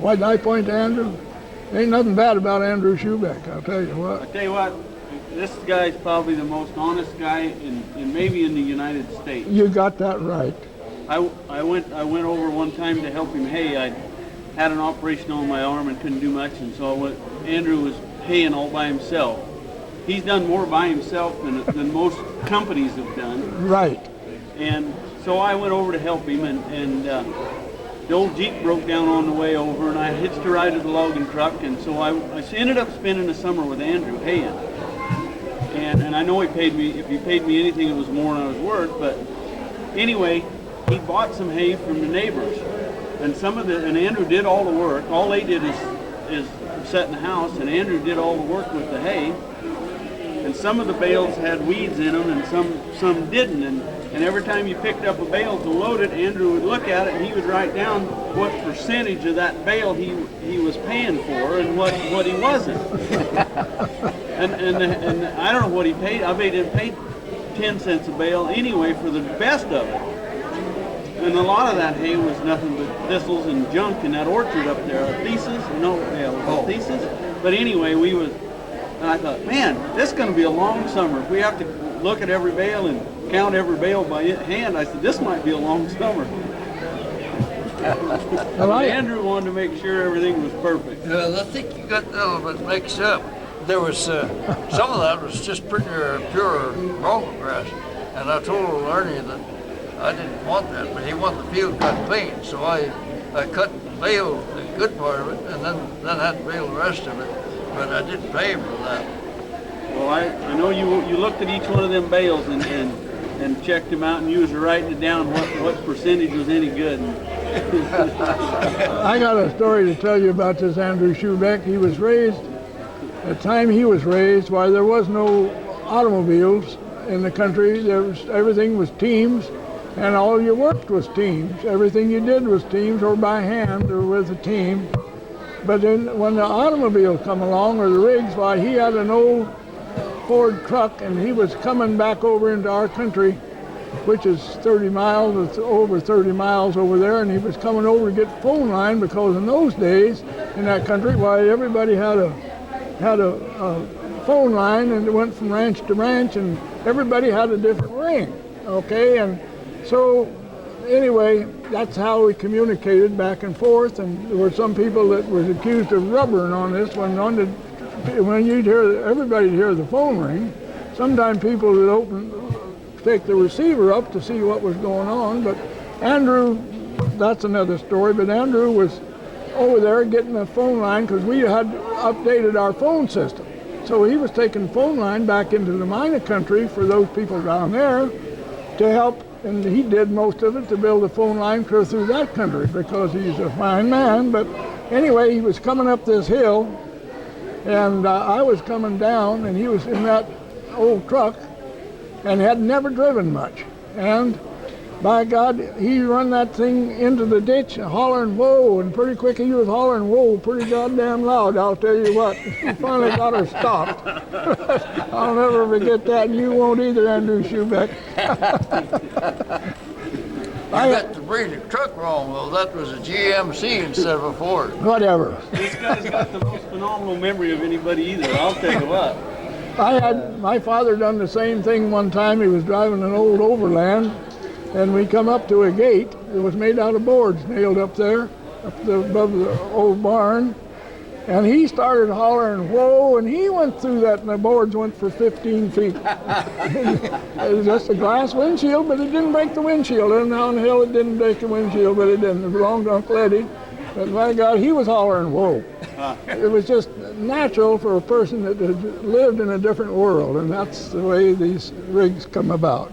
Why did I point to Andrew? Ain't nothing bad about Andrew Scheubeck, I'll tell you what. I tell you what, this guy's probably the most honest guy in maybe in the United States. You got that right. I went over one time to help him hay. I had an operation on my arm and couldn't do much, and so Andrew was haying all by himself. He's done more by himself than most companies have done. Right. And so I went over to help him, and the old Jeep broke down on the way over, and I hitched a ride to the logging truck, and so I ended up spending the summer with Andrew haying. And I know he paid me, if he paid me anything, it was more than I was worth, but anyway, he bought some hay from the neighbors. And and Andrew did all the work. All they did is set in the house, and Andrew did all the work with the hay. And some of the bales had weeds in them, and some didn't. And every time you picked up a bale to load it, Andrew would look at it, and he would write down what percentage of that bale he was paying for and what he wasn't. and I don't know what he paid. I bet he paid 10 cents a bale anyway for the best of it. And a lot of that hay was nothing but thistles and junk in that orchard up there. Thesis? No, yeah, it was thesis. But anyway, and I thought, man, this is going to be a long summer. If we have to look at every bale and count every bale by hand, I said, this might be a long summer. Andrew wanted to make sure everything was perfect. Well, I think you got that a little bit mixed up. There was, some of that was just pretty pure bronco grass. And I told Arnie that I didn't want that, but he wanted the field cut clean. So I cut and baled the good part of it, and then had to bale the rest of it. But I didn't pay him for that. Well, I know you looked at each one of them bales and checked them out, and you was writing it down what percentage was any good. I got a story to tell you about this Andrew Scheubeck. He was raised, at the time he was raised, why there was no automobiles in the country. Everything was teams, and all you worked was teams. Everything you did was teams or by hand or with a team. But then when the automobile come along, or the rigs, why he had an old Ford truck, and he was coming back over into our country, which is 30 miles, it's over 30 miles over there, and he was coming over to get phone line, because in those days in that country, why everybody had a phone line, and it went from ranch to ranch, and everybody had a different ring, okay? And so anyway, that's how we communicated back and forth, and there were some people that was accused of rubbering on this when you'd hear, everybody'd hear the phone ring. Sometimes people would take the receiver up to see what was going on, but Andrew, that's another story, but Andrew was over there getting a phone line, because we had updated our phone system. So he was taking phone line back into the minor country for those people down there to help. And he did most of it to build a phone line clear through that country, because he's a fine man. But anyway, he was coming up this hill, and I was coming down, and he was in that old truck and had never driven much. And by God, he run that thing into the ditch, hollering, whoa, and pretty quick he was hollering, whoa, pretty goddamn loud, I'll tell you what. He finally got her stopped. I'll never forget that, and you won't either, Andrew Scheubeck. I got the breed of truck wrong, though. That was a GMC instead of a Ford. Whatever. This guy's got the most phenomenal memory of anybody either, I'll tell you what. My father done the same thing one time. He was driving an old Overland, and we come up to a gate. It was made out of boards nailed up there, above the old barn. And he started hollering, whoa, and he went through that, and the boards went for 15 feet. It was just a glass windshield, but it didn't break the windshield. And down the hill, it didn't break the windshield, but it didn't. It belonged to Uncle Eddie. But my God, he was hollering, whoa. It was just natural for a person that had lived in a different world, and that's the way these rigs come about.